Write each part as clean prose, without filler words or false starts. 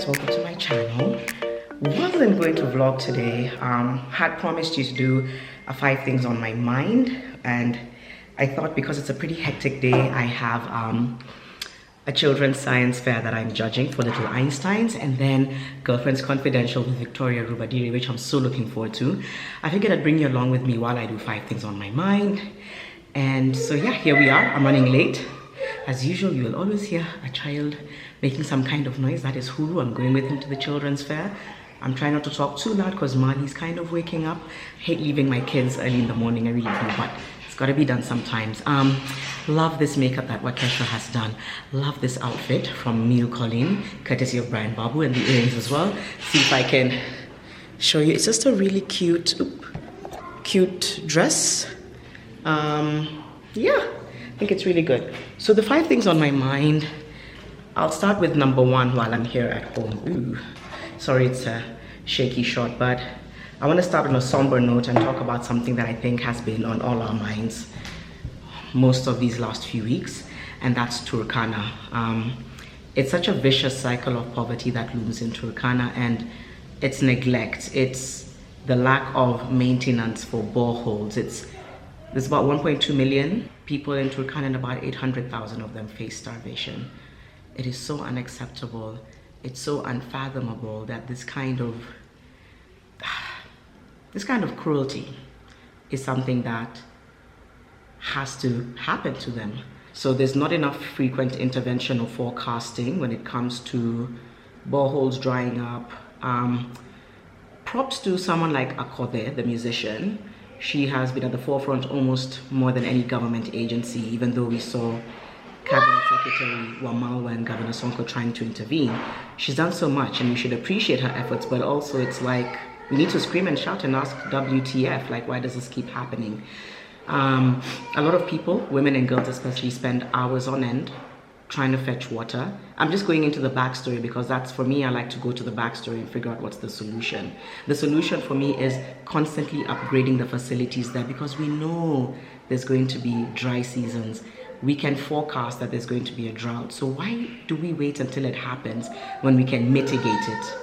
friends, welcome to my channel. Wasn't going to vlog today. Had promised you to do 5 things on my mind, and I thought because it's a pretty hectic day, I have a children's science fair that I'm judging for little Einsteins, and then Girlfriends Confidential with Victoria Rubadiri, which I'm so looking forward to. I figured I'd bring you along with me while I do 5 things on my mind. And so yeah, here we are. I'm running late. As usual, you will always hear a child making some kind of noise. That is Hulu. I'm going with him to the children's fair. I'm trying not to talk too loud because Marley's kind of waking up. I hate leaving my kids early in the morning, I really do, but it's got to be done sometimes. Love this makeup that Wakesha has done. Love this outfit from Mille Colleen, courtesy of Brian Babu, and the earrings as well. See if I can show you. It's just a really cute dress. Yeah, I think it's really good. So the 5 things on my mind, I'll start with number 1 while I'm here at home. Ooh, sorry, it's a shaky shot, but I want to start on a somber note and talk about something that I think has been on all our minds most of these last few weeks, and that's Turkana. It's such a vicious cycle of poverty that looms in Turkana, and it's neglect. It's the lack of maintenance for boreholes. There's about 1.2 million people in Turkana, and about 800,000 of them face starvation. It is so unacceptable. It's so unfathomable that this kind of cruelty is something that has to happen to them. So there's not enough frequent intervention or forecasting when it comes to boreholes drying up. Props to someone like Akode, the musician. She has been at the forefront almost more than any government agency, even though we saw Cabinet Secretary Wamalwa and Governor Sonko trying to intervene. She's done so much, and we should appreciate her efforts, but also it's like we need to scream and shout and ask WTF, like, why does this keep happening? A lot of people, women and girls especially, spend hours on end trying to fetch water. I'm just going into the backstory because that's, for me, I like to go to the backstory and figure out what's the solution. The solution for me is constantly upgrading the facilities there, because we know there's going to be dry seasons. We can forecast that there's going to be a drought. So why do we wait until it happens when we can mitigate it?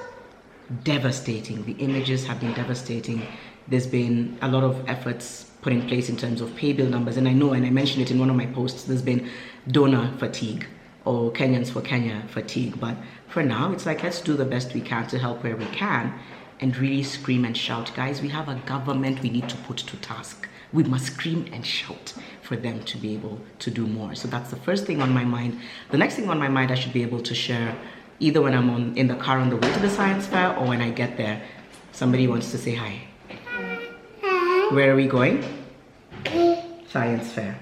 Devastating. The images have been devastating. There's been a lot of efforts put in place in terms of pay bill numbers. And I know, and I mentioned it in one of my posts, there's been donor fatigue, or Kenyans for Kenya fatigue. But for now, it's like, let's do the best we can to help where we can and really scream and shout. Guys, we have a government we need to put to task. We must scream and shout for them to be able to do more. So that's the first thing on my mind. The next thing on my mind, I should be able to share either when I'm in the car on the way to the science fair, or when I get there. Somebody wants to say hi. Where are we going? Science fair.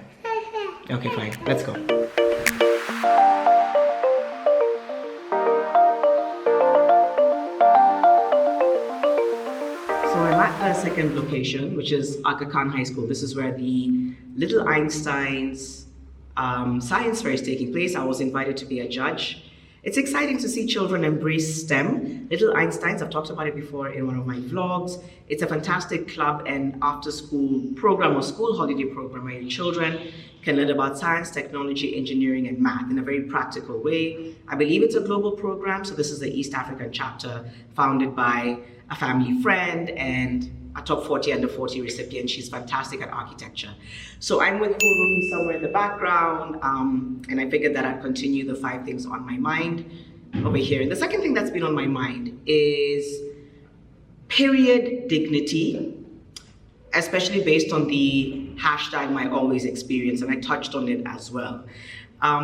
Okay, fine. Let's go. So I'm at the second location, which is Aga Khan High School. This is where the Little Einsteins science fair is taking place. I was invited to be a judge. It's exciting to see children embrace STEM. Little Einsteins, I've talked about it before in one of my vlogs. It's a fantastic club and after-school program or school holiday program where your children can learn about science, technology, engineering, and math in a very practical way. I believe it's a global program, so this is the East African chapter founded by a family friend and a top 40 under 40 recipient. She's fantastic at architecture. So I'm with Huru somewhere in the background, and I figured that I'd continue the 5 things on my mind over here. And the second thing that's been on my mind is period dignity, especially based on the hashtag My Always Experience, and I touched on it as well.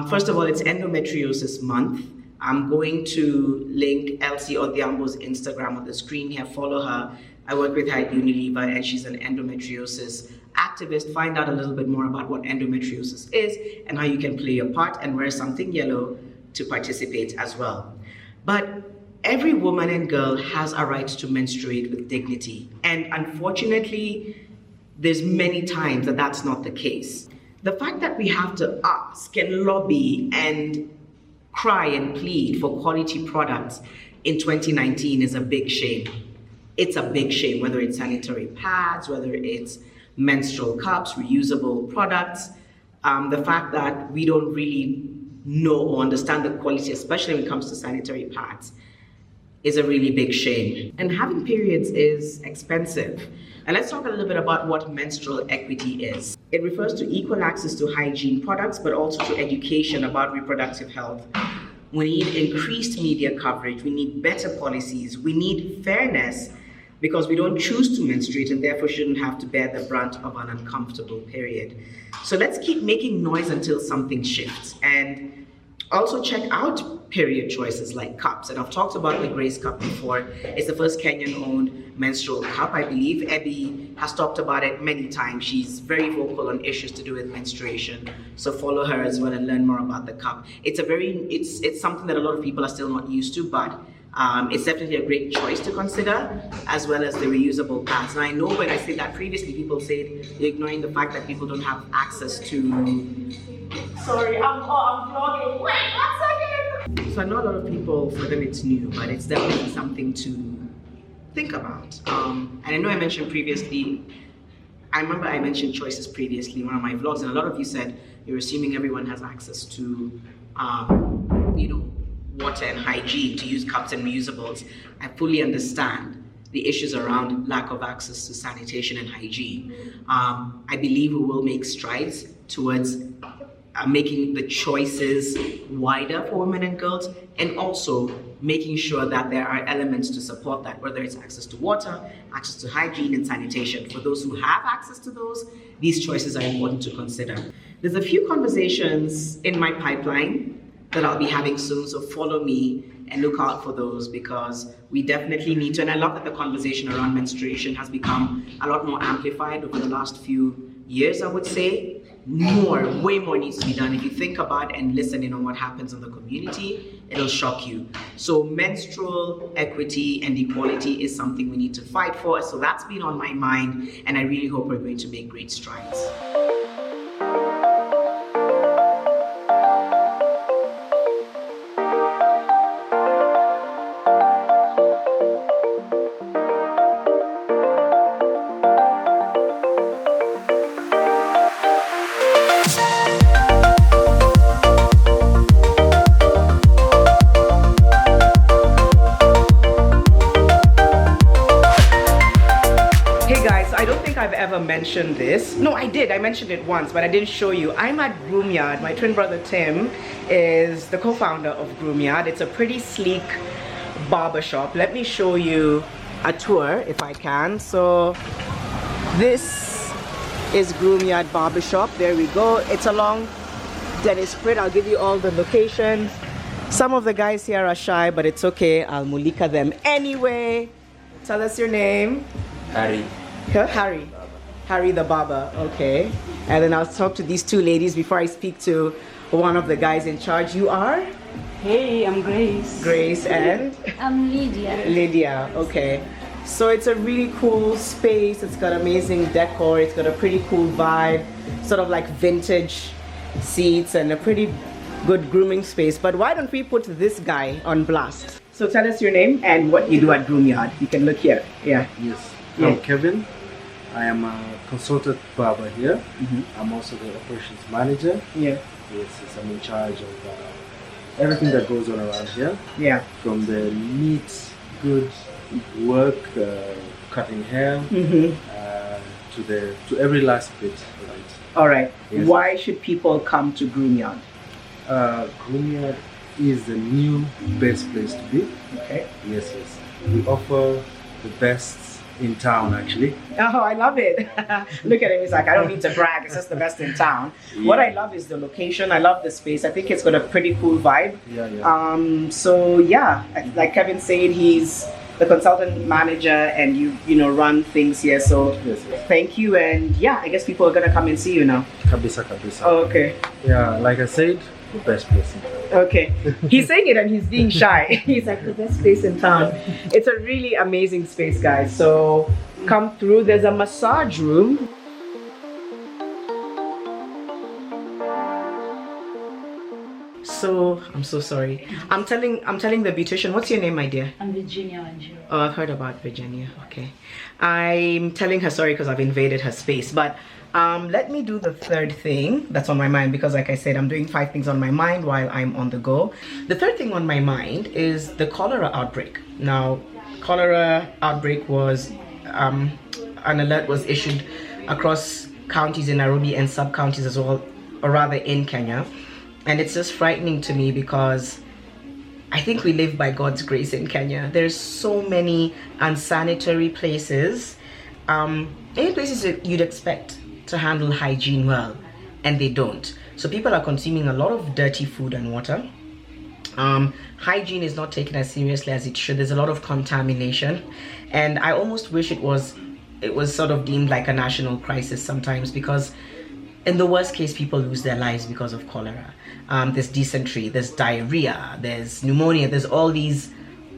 First of all, it's Endometriosis Month. I'm going to link Elsie Odhiambo's Instagram on the screen here. Follow her. I work with her at Unilever, and she's an endometriosis activist. Find out a little bit more about what endometriosis is and how you can play your part and wear something yellow to participate as well. But every woman and girl has a right to menstruate with dignity. And unfortunately, there's many times that that's not the case. The fact that we have to ask and lobby and cry and plead for quality products in 2019 is a big shame. It's a big shame, whether it's sanitary pads, whether it's menstrual cups, reusable products. The fact that we don't really know or understand the quality, especially when it comes to sanitary pads, is a really big shame. And having periods is expensive. And let's talk a little bit about what menstrual equity is. It refers to equal access to hygiene products, but also to education about reproductive health. We need increased media coverage. We need better policies. We need fairness because we don't choose to menstruate and therefore shouldn't have to bear the brunt of an uncomfortable period. So let's keep making noise until something shifts. And also check out period choices like cups. And I've talked about the Grace Cup before. It's the first Kenyan-owned menstrual cup, I believe. Ebby has talked about it many times. She's very vocal on issues to do with menstruation. So follow her as well and learn more about the cup. It's something that a lot of people are still not used to, but it's definitely a great choice to consider, as well as the reusable pads. Now I know when I said that previously, people said you're ignoring the fact that people don't have access to... Sorry, I'm vlogging. Wait, 1 second. So I know a lot of people, for them it's new, but it's definitely something to think about. And I know I mentioned previously, I remember I mentioned choices previously in one of my vlogs, and a lot of you said you're assuming everyone has access to, water and hygiene, to use cups and reusables. I fully understand the issues around lack of access to sanitation and hygiene. I believe we will make strides towards making the choices wider for women and girls, and also making sure that there are elements to support that, whether it's access to water, access to hygiene and sanitation. For those who have access to those, these choices are important to consider. There's a few conversations in my pipeline that I'll be having soon, so follow me and look out for those, because we definitely need to. And I love that the conversation around menstruation has become a lot more amplified over the last few years, I would say. Way more needs to be done. If you think about and listen in on what happens in the community, it'll shock you. So menstrual equity and equality is something we need to fight for. So that's been on my mind, and I really hope we're going to make great strides. I've ever mentioned this. No, I did. I mentioned it once, but I didn't show you. I'm at Groom Yard. My twin brother Tim is the co-founder of Groom Yard. It's a pretty sleek barbershop. Let me show you a tour if I can. So this is Groom Yard Barbershop. There we go. It's along Dennis Pritt. I'll give you all the locations. Some of the guys here are shy, but it's okay. I'll mulika them anyway. Tell us your name. Harry. Harry. Harry the barber, okay. And then I'll talk to these two ladies before I speak to one of the guys in charge. You are? Hey, I'm Grace. Grace, and? I'm Lydia. Lydia, okay. So it's a really cool space. It's got amazing decor. It's got a pretty cool vibe, sort of like vintage seats and a pretty good grooming space. But why don't we put this guy on blast? So tell us your name and what you do at Groom Yard. You can look here. Yeah. Yes. Yeah. I'm Kevin. I am a consultant barber here. I'm also the operations manager. Yeah. Yes, I'm in charge of everything that goes on around here. Yeah. From the neat, good work, cutting hair, to every last bit of it. All right. Yes. Why should people come to Groom Yard? Groom Yard is the new best place to be. Okay. Yes. We offer the best in town, actually. Oh, I love it. Look at him. He's like, I don't need to brag. It's just the best in town. Yeah. What I love is the location. I love the space. I think it's got a pretty cool vibe. Yeah. So yeah, like Kevin said, he's the consultant manager, and you run things here. So yes. Thank you. And yeah, I guess people are gonna come and see you now. Kabisa. Oh, okay. Yeah, like I said, the best place in town. Okay. He's saying it and he's being shy. He's like, the best place in town. It's a really amazing space, guys. So come through. There's a massage room. I'm so sorry. I'm telling the beautician. What's your name, my dear? I'm Virginia Wanjiru. Oh, I've heard about Virginia. Okay. I'm telling her sorry because I've invaded her space. But let me do the third thing that's on my mind, because like I said, I'm doing 5 things on my mind while I'm on the go. The third thing on my mind is the cholera outbreak. Now, cholera outbreak was, an alert was issued across counties in Nairobi and sub-counties as well, or rather in Kenya. And it's just frightening to me because I think we live by God's grace in Kenya. There's so many unsanitary places, any places that you'd expect to handle hygiene well, and they don't. So people are consuming a lot of dirty food and water. Hygiene is not taken as seriously as it should. There's a lot of contamination, and I almost wish it was sort of deemed like a national crisis sometimes, because in the worst case, people lose their lives because of cholera. There's dysentery, there's diarrhea, there's pneumonia, there's all these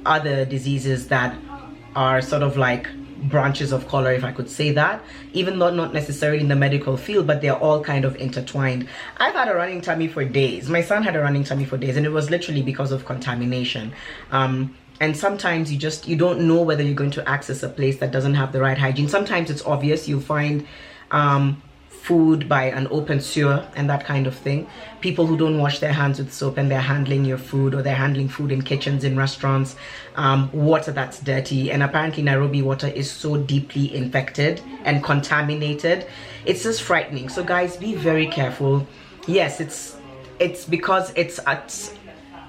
other diseases that are sort of like branches of cholera, if I could say that, even though not necessarily in the medical field, but they're all kind of intertwined. I've had a running tummy for days. My son had a running tummy for days, and it was literally because of contamination. And sometimes you don't know whether you're going to access a place that doesn't have the right hygiene. Sometimes it's obvious. You'll find food by an open sewer and that kind of thing. People who don't wash their hands with soap and they're handling your food, or they're handling food in kitchens, in restaurants, water that's dirty. And apparently Nairobi water is so deeply infected and contaminated. It's just frightening. So guys, be very careful. Yes, it's because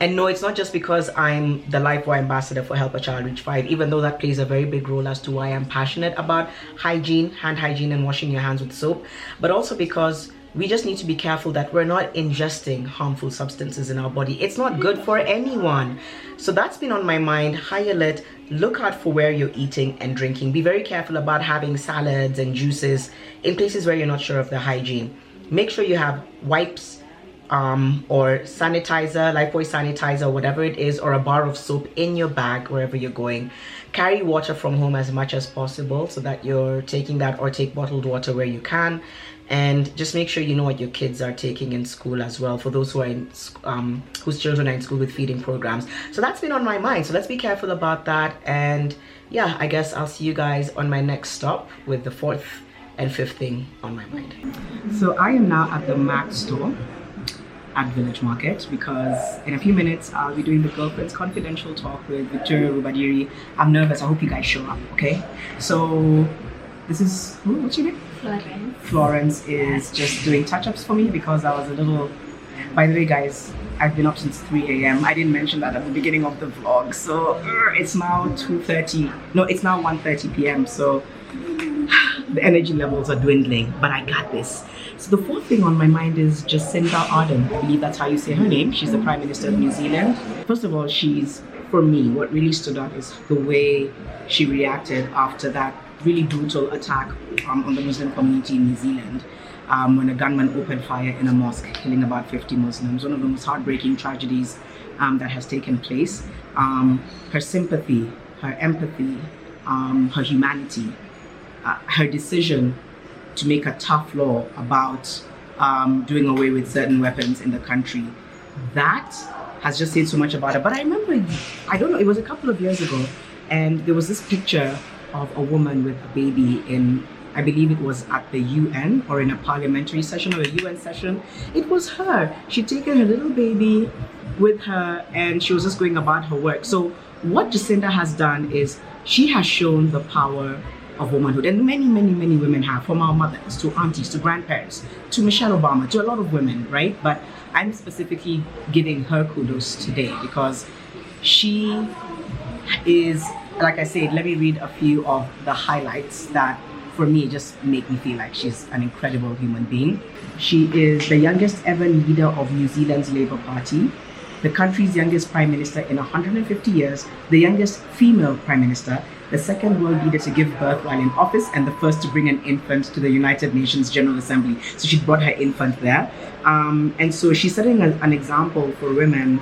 and no, it's not just because I'm the Lifebuoy ambassador for Help a Child Reach 5, even though that plays a very big role as to why I'm passionate about hygiene, hand hygiene, and washing your hands with soap, but also because we just need to be careful that we're not ingesting harmful substances in our body. It's not good for anyone. So that's been on my mind. High alert. Look out for where you're eating and drinking. Be very careful about having salads and juices in places where you're not sure of the hygiene. Make sure you have wipes, or sanitizer, Lifebuoy sanitizer, whatever it is, or a bar of soap in your bag wherever you're going. Carry water from home as much as possible so that you're taking that, or take bottled water where you can. And just make sure you know what your kids are taking in school as well, for those who are in whose children are in school with feeding programs. So that's been on my mind, so let's be careful about that. And yeah, I guess I'll see you guys on my next stop with the 4th and 5th thing on my mind. So I am now at the Mac store at Village Market, because in a few minutes I'll be doing the Girlfriends Confidential talk with Victoria Rubadiri. I'm nervous. I hope you guys show up, okay? So this is, what's your name? Florence. Florence is just doing touch-ups for me because I was a little, by the way guys, I've been up since 3 a.m. I didn't mention that at the beginning of the vlog. So it's now 2:30, no, it's now 1:30 p.m. So the energy levels are dwindling, but I got this. So the 4th thing on my mind is Jacinda Ardern. I believe that's how you say her name. She's the Prime Minister of New Zealand. First of all, for me, what really stood out is the way she reacted after that really brutal attack on the Muslim community in New Zealand, when a gunman opened fire in a mosque, killing about 50 Muslims. One of the most heartbreaking tragedies that has taken place. Her sympathy, her empathy, her humanity, her decision to make a tough law about doing away with certain weapons in the country. That has just said so much about it. But I remember, I don't know, it was a couple of years ago, and there was this picture of a woman with a baby in, I believe it was at the UN, or in a parliamentary session or a UN session. It was her. She'd taken her little baby with her, and she was just going about her work. So what Jacinda has done is she has shown the power of womanhood, and many women have, from our mothers to aunties to grandparents to Michelle Obama to a lot of women, right? But I'm specifically giving her kudos today because she is, like I said, let me read a few of the highlights that for me just make me feel like she's an incredible human being. She is the youngest ever leader of New Zealand's Labour Party, the country's youngest prime minister in 150 years, the youngest female prime minister, the second world leader to give birth while in office, and the first to bring an infant to the United Nations General Assembly. So she brought her infant there. And so she's setting an example for women.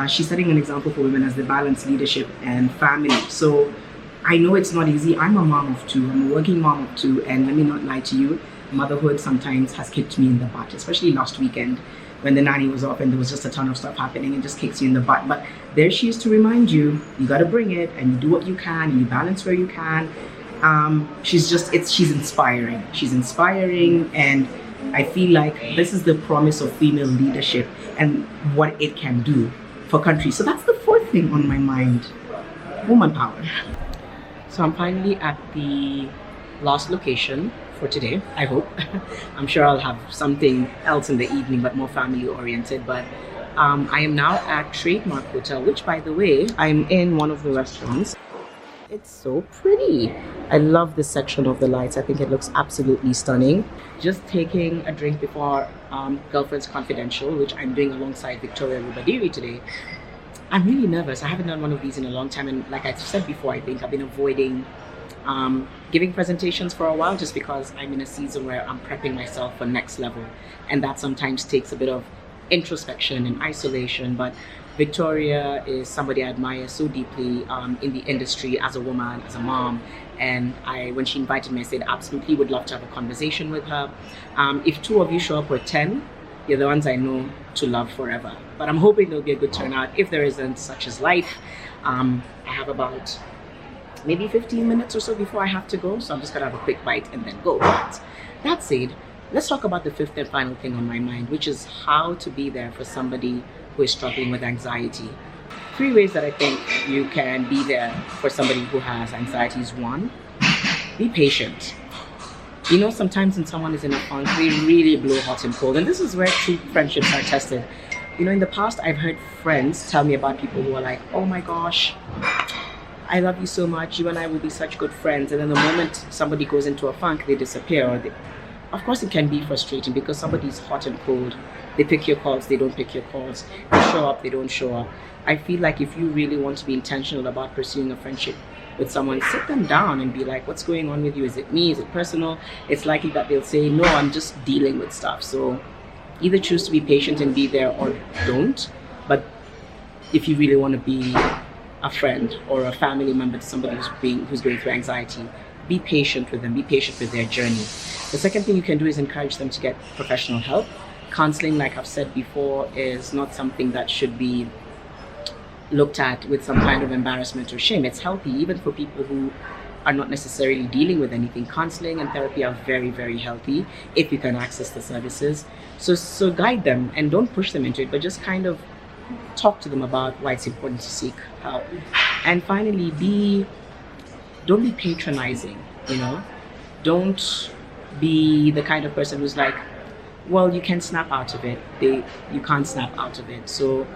She's setting an example for women as they balance leadership and family. So I know it's not easy. I'm a mom of 2. I'm a working mom of 2. And let me not lie to you, motherhood sometimes has kicked me in the butt, especially last weekend. when the nanny was off and there was just a ton of stuff happening and just kicks you in the butt. But there she is to remind you, you got to bring it and you do what you can and you balance where you can. She's inspiring. She's inspiring, and I feel like this is the promise of female leadership and what it can do for countries. So that's the fourth thing on my mind, woman power. So I'm finally at the last location for today, I hope. I'm sure I'll have something else in the evening, but more family oriented. But I am now at Trademark Hotel, which, by the way, I'm in one of the restaurants. It's so pretty. I love this section of the lights. I think it looks absolutely stunning. Just taking a drink before Girlfriends Confidential, which I'm doing alongside Victoria Rubadiri today. I'm really nervous. I haven't done one of these in a long time, and like I said before, I think I've been avoiding giving presentations for a while just because I'm in a season where I'm prepping myself for next level, and that sometimes takes a bit of introspection and isolation. But Victoria is somebody I admire so deeply in the industry as a woman, as a mom, and when she invited me, I said absolutely would love to have a conversation with her. If 2 of you show up, or 10, you're the ones I know to love forever. But I'm hoping there'll be a good turnout. If there isn't, such is life. I have about maybe 15 minutes or so before I have to go, so I'm just gonna have a quick bite and then go. But that said, let's talk about the fifth and final thing on my mind, which is how to be there for somebody who is struggling with anxiety. 3 ways that I think you can be there for somebody who has anxiety is: 1, be patient. You know, sometimes when someone is in a funk, they really blow hot and cold, and this is where true friendships are tested. You know, in the past, I've heard friends tell me about people who are like, oh my gosh, I love you so much, you and I will be such good friends, and then the moment somebody goes into a funk, they disappear. Of course, it can be frustrating because somebody's hot and cold. They pick your calls, they don't pick your calls. They show up, they don't show up. I feel like if you really want to be intentional about pursuing a friendship with someone, sit them down and be like, what's going on with you? Is it me? Is it personal? It's likely that they'll say, no, I'm just dealing with stuff. So either choose to be patient and be there, or don't. But if you really want to be a friend or a family member to somebody who's going through anxiety, be patient with them, be patient with their journey. The second thing you can do is encourage them to get professional help. Counseling, like I've said before, is not something that should be looked at with some kind of embarrassment or shame. It's healthy, even for people who are not necessarily dealing with anything. Counseling and therapy are very, very healthy if you can access the services. So guide them and don't push them into it, but just kind of talk to them about why it's important to seek help. And finally, don't be patronizing, you know? Don't be the kind of person who's like, well, you can snap out of it. You can't snap out of it. So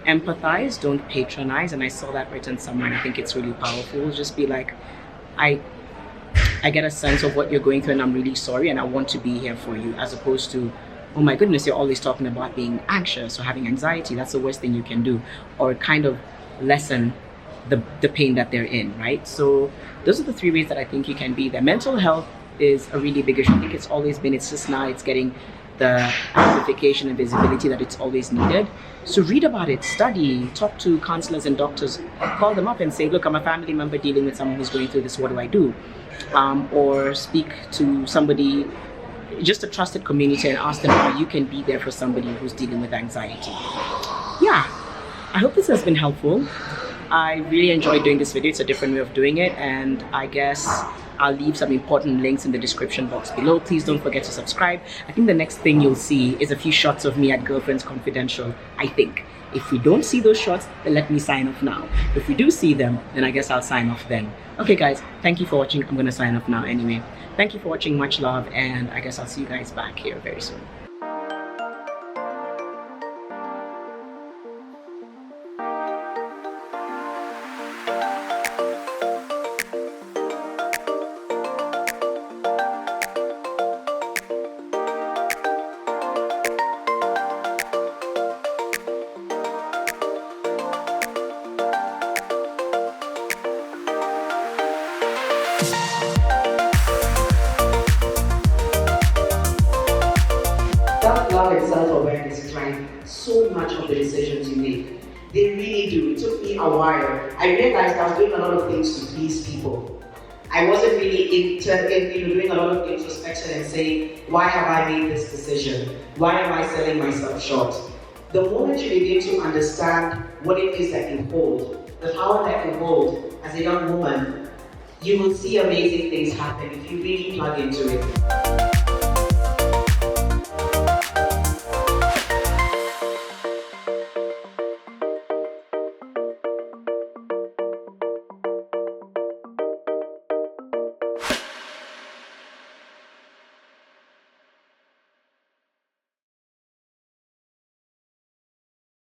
empathize, don't patronize. And I saw that written somewhere, and I think it's really powerful. Just be like, I get a sense of what you're going through, and I'm really sorry, and I want to be here for you, as opposed to, oh my goodness, you're always talking about being anxious or having anxiety. That's the worst thing you can do. Or kind of lessen the pain that they're in, right? So those are the 3 ways that I think you can be there. Mental health is a really big issue. I think it's always been, it's just now it's getting the amplification and visibility that it's always needed. So read about it, study, talk to counselors and doctors, call them up and say, look, I'm a family member dealing with someone who's going through this, what do I do? Or speak to somebody, just a trusted community, and ask them how you can be there for somebody who's dealing with anxiety. Yeah, I hope this has been helpful. I really enjoyed doing this video. It's a different way of doing it, and I guess I'll leave some important links in the description box below. Please don't forget to subscribe. I think the next thing you'll see is a few shots of me at Girlfriends Confidential, I think. If we don't see those shots, then let me sign off now. If we do see them, then I guess I'll sign off then. Okay guys, thank you for watching. I'm gonna sign off now anyway. Thank you for watching, much love, and I guess I'll see you guys back here very soon. Self-love and self-awareness drive so much of the decisions you make. They really do. It took me a while. I realized I was doing a lot of things to please people. I wasn't really doing a lot of introspection and saying, why have I made this decision? Why am I selling myself short? The moment you begin to understand what it is that you hold, the power that you hold as a young woman, you will see amazing things happen if you really plug into it.